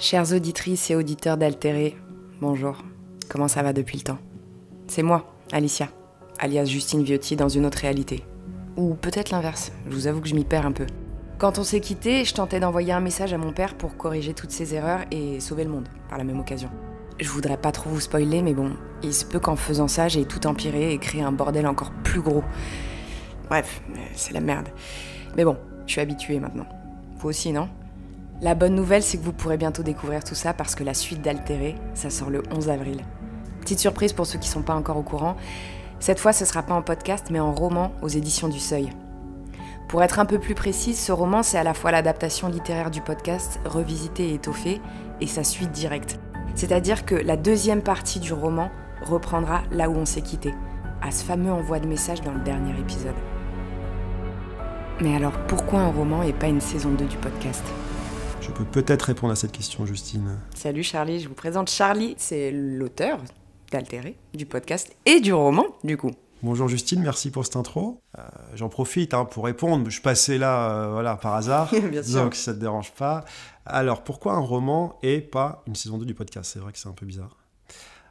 Chères auditrices et auditeurs d'Altéré, bonjour. Comment ça va depuis le temps? C'est moi, Alicia, alias Justine Viotti dans une autre réalité. Ou peut-être l'inverse, je vous avoue que je m'y perds un peu. Quand on s'est quitté, je tentais d'envoyer un message à mon père pour corriger toutes ses erreurs et sauver le monde, par la même occasion. Je voudrais pas trop vous spoiler, mais bon, il se peut qu'en faisant ça, j'ai tout empiré et créé un bordel encore plus gros. Bref, c'est la merde. Mais bon, je suis habituée maintenant. Vous aussi, non? La bonne nouvelle, c'est que vous pourrez bientôt découvrir tout ça parce que la suite d'Altéré, ça sort le 11 avril. Petite surprise pour ceux qui sont pas encore au courant, cette fois ce sera pas en podcast mais en roman aux éditions du Seuil. Pour être un peu plus précise, ce roman c'est à la fois l'adaptation littéraire du podcast, revisité et étoffé, et sa suite directe. C'est-à-dire que la deuxième partie du roman reprendra là où on s'est quitté, à ce fameux envoi de message dans le dernier épisode. Mais alors pourquoi un roman et pas une saison 2 du podcast ? Je peux peut-être répondre à cette question, Justine. Salut Charlie, je vous présente Charlie, c'est l'auteur d'Altéré, du podcast et du roman, du coup. Bonjour Justine, merci pour cette intro. J'en profite pour répondre, je passais là par hasard, Bien sûr. donc si ça ne te dérange pas. Alors, pourquoi un roman et pas une saison 2 du podcast ? C'est vrai que c'est un peu bizarre.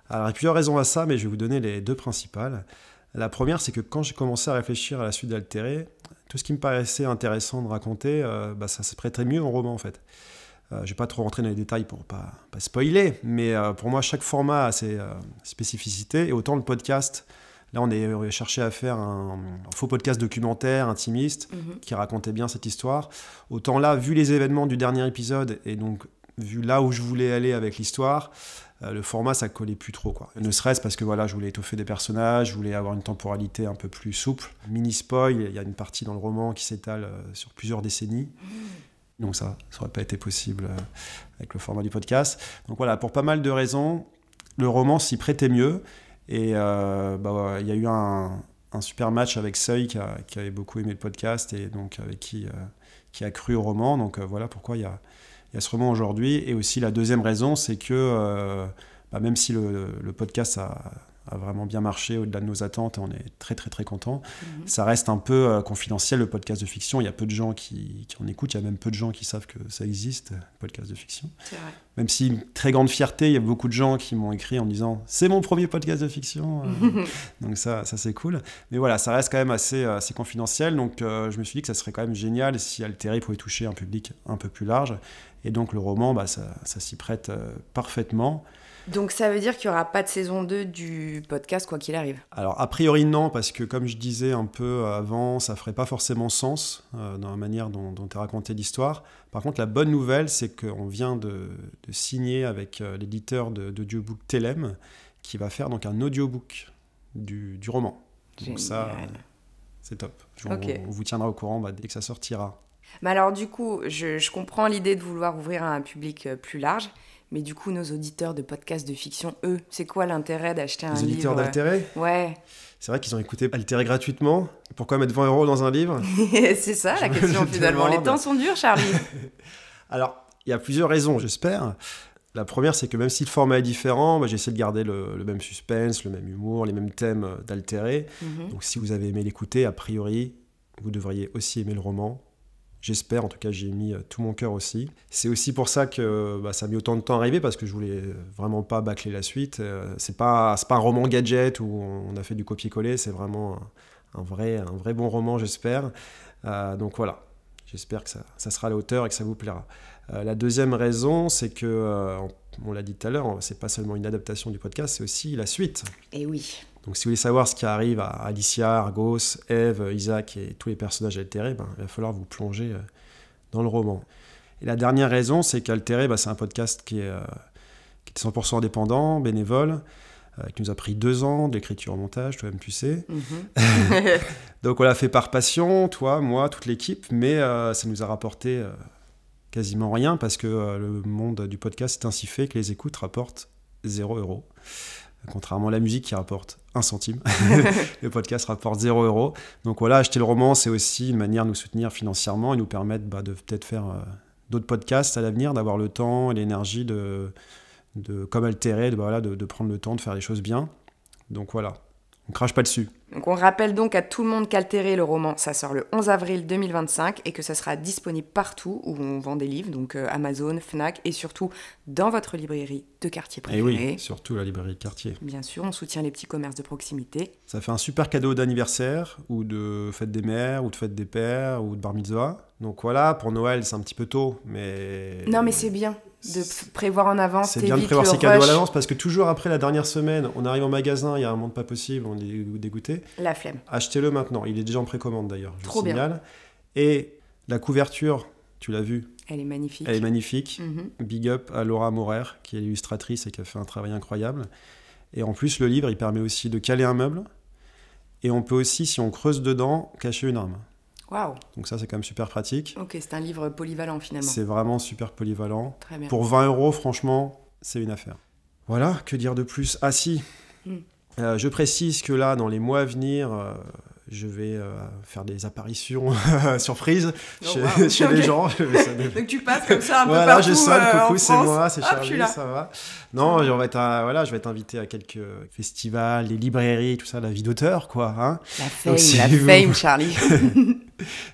Alors, il y a plusieurs raisons à ça, mais je vais vous donner les deux principales. La première, c'est que quand j'ai commencé à réfléchir à la suite d'Altéré, tout ce qui me paraissait intéressant de raconter, ça se prêterait mieux en roman en fait. Je ne vais pas trop rentrer dans les détails pour pas spoiler, mais pour moi, chaque format a ses spécificités. Et autant le podcast, là, on est cherché à faire un faux podcast documentaire, intimiste, qui racontait bien cette histoire. Autant là, vu les événements du dernier épisode, et donc vu là où je voulais aller avec l'histoire, le format, ça collait plus trop, quoi. Ne serait-ce parce que je voulais étoffer des personnages, je voulais avoir une temporalité un peu plus souple. Mini spoil, il y a une partie dans le roman qui s'étale sur plusieurs décennies. Donc ça n'aurait pas été possible avec le format du podcast. Donc voilà, pour pas mal de raisons, le roman s'y prêtait mieux. Et il y a eu un super match avec Seuil qui avait beaucoup aimé le podcast et donc avec qui a cru au roman. Donc voilà pourquoi il y a ce roman aujourd'hui. Et aussi la deuxième raison, c'est que même si le podcast a vraiment bien marché au-delà de nos attentes, et on est très très très contents, ça reste un peu confidentiel, le podcast de fiction. Il y a peu de gens qui en écoutent, il y a même peu de gens qui savent que ça existe, le podcast de fiction. C'est vrai. Même si une très grande fierté, il y a beaucoup de gens qui m'ont écrit en me disant « c'est mon premier podcast de fiction ». Donc ça c'est cool. Mais voilà, ça reste quand même assez confidentiel. Donc je me suis dit que ça serait quand même génial si Altéry pouvait toucher un public un peu plus large. Et donc le roman, ça s'y prête parfaitement. Donc ça veut dire qu'il n'y aura pas de saison 2 du podcast quoi qu'il arrive? Alors a priori non, parce que comme je disais un peu avant, ça ferait pas forcément sens dans la manière dont tu as raconté l'histoire. Par contre, la bonne nouvelle, c'est qu'on vient de signer avec l'éditeur d'audiobook Telem, qui va faire donc un audiobook du roman. Génial. Donc ça, c'est top. Ok. On vous tiendra au courant dès que ça sortira. Mais alors du coup, je comprends l'idée de vouloir ouvrir à un public plus large, mais du coup, nos auditeurs de podcasts de fiction, eux, c'est quoi l'intérêt d'acheter un livre? Les auditeurs d'Altéré, Ouais, c'est vrai qu'ils ont écouté Altéry gratuitement. Pourquoi mettre 20 € dans un livre ? c'est ça la question Je finalement. Les demande. temps sont durs, Charlie. Alors, il y a plusieurs raisons, j'espère. La première, c'est que même si le format est différent, j'ai essayé de garder le même suspense, le même humour, les mêmes thèmes d'Altéré. Donc si vous avez aimé l'écouter, a priori, vous devriez aussi aimer le roman. J'espère, en tout cas, j'y ai mis tout mon cœur aussi. C'est aussi pour ça que ça a mis autant de temps à arriver, parce que je voulais vraiment pas bâcler la suite. C'est pas un roman gadget où on a fait du copier-coller, c'est vraiment un vrai bon roman, j'espère. Donc voilà, j'espère que ça sera à la hauteur et que ça vous plaira. La deuxième raison, c'est que, on l'a dit tout à l'heure, c'est pas seulement une adaptation du podcast, c'est aussi la suite. Et oui. Donc si vous voulez savoir ce qui arrive à Alicia, Argos, Eve, Isaac et tous les personnages Altéry, il va falloir vous plonger dans le roman. Et la dernière raison, c'est qu'Altéré, c'est un podcast qui est 100% indépendant, bénévole, qui nous a pris 2 ans d'écriture au montage, toi-même tu sais. Donc on l'a fait par passion, toi, moi, toute l'équipe, mais ça nous a rapporté quasiment rien, parce que le monde du podcast est ainsi fait que les écoutes rapportent 0 €. Contrairement à la musique qui rapporte 1 centime, le podcast rapporte 0 €. Donc voilà, acheter le roman, c'est aussi une manière de nous soutenir financièrement et nous permettre de peut-être faire d'autres podcasts à l'avenir, d'avoir le temps et l'énergie comme Altéry, de prendre le temps de faire les choses bien. Donc voilà, On crache pas dessus. Donc on rappelle donc à tout le monde qu'Altéré, le roman, ça sort le 11 avril 2025 et que ça sera disponible partout où on vend des livres, donc Amazon, Fnac et surtout dans votre librairie de quartier Et préférée. oui, surtout la librairie de quartier. Bien sûr, on soutient les petits commerces de proximité. Ça fait un super cadeau d'anniversaire, ou de fête des mères, ou de fête des pères, ou de bar mitzvah. Donc voilà, pour Noël, c'est un petit peu tôt, mais... Non mais c'est bien de prévoir en avance, C'est bien de prévoir ses cadeaux à l'avance, parce que toujours après la dernière semaine, on arrive en magasin, il y a un monde pas possible, on est dégoûté. La flemme. Achetez-le maintenant, il est déjà en précommande d'ailleurs, je Trop le signale. bien. Et la couverture, tu l'as vue, Elle est magnifique. elle est magnifique. Mhm. Big up à Laura Maurer, qui est l'illustratrice et qui a fait un travail incroyable. Et en plus, le livre, il permet aussi de caler un meuble. Et on peut aussi, si on creuse dedans, cacher une arme. Waouh. Donc ça, c'est quand même super pratique. Ok, c'est un livre polyvalent finalement. C'est vraiment super polyvalent. Très bien. Pour 20 €, franchement, c'est une affaire. Voilà, que dire de plus? Ah si, je précise que là, dans les mois à venir, je vais faire des apparitions surprises chez les gens. Donc tu passes comme ça un peu Voilà, partout je sonne, en coucou, c'est France. moi, c'est Hop, je suis Charlie, là. ça va. Non, on va être je vais être invité à quelques festivals, les librairies, tout ça, la vie d'auteur, quoi. Hein. La fame, si la vous- fame, Charlie.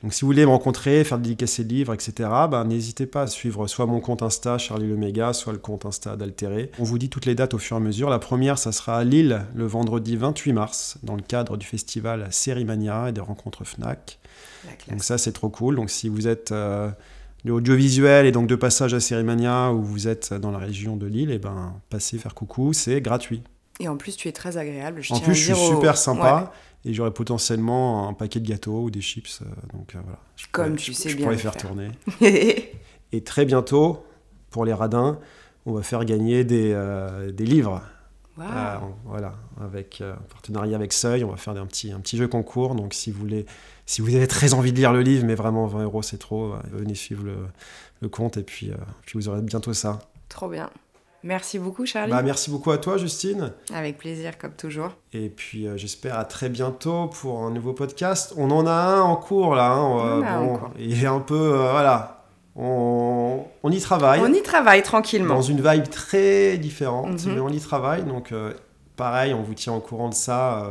Donc si vous voulez me rencontrer, faire dédicacer de livres, etc., n'hésitez pas à suivre soit mon compte Insta, Charlie Le Méga, soit le compte Insta d'Altéré. On vous dit toutes les dates au fur et à mesure. La première, ça sera à Lille, le vendredi 28 mars, dans le cadre du festival Sérimania et des rencontres Fnac. La classe. Donc ça, c'est trop cool. Donc si vous êtes de audiovisuel et donc de passage à Sérimania, ou vous êtes dans la région de Lille, passez faire coucou, c'est gratuit. Et en plus, tu es très agréable. En tiens plus, à je suis dire super sympa. Et j'aurai potentiellement un paquet de gâteaux ou des chips. Voilà. Je pourrais le faire faire. tourner. Ouais. Et très bientôt, pour les radins, on va faire gagner des livres. Waouh. Voilà, avec un partenariat avec Seuil, on va faire un petit jeu concours. Donc si vous avez très envie de lire le livre, mais vraiment 20 € c'est trop, venez suivre le compte et puis vous aurez bientôt ça. Trop bien. Merci beaucoup, Charlie. Merci beaucoup à toi, Justine. Avec plaisir, comme toujours. Et puis j'espère à très bientôt pour un nouveau podcast. On en a un en cours là. Hein. On en a un en cours. Il est un peu voilà. On y travaille. On y travaille tranquillement. Dans une vibe très différente, Mhm. mais on y travaille. Donc pareil, on vous tient au courant de ça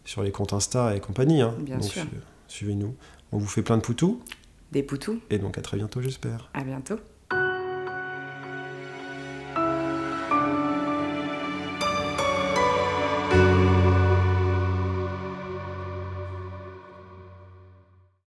sur les comptes Insta et compagnie. Hein. Bien donc, sûr. Suivez-nous. On vous fait plein de poutous. Des poutous. Et donc à très bientôt, j'espère. À bientôt.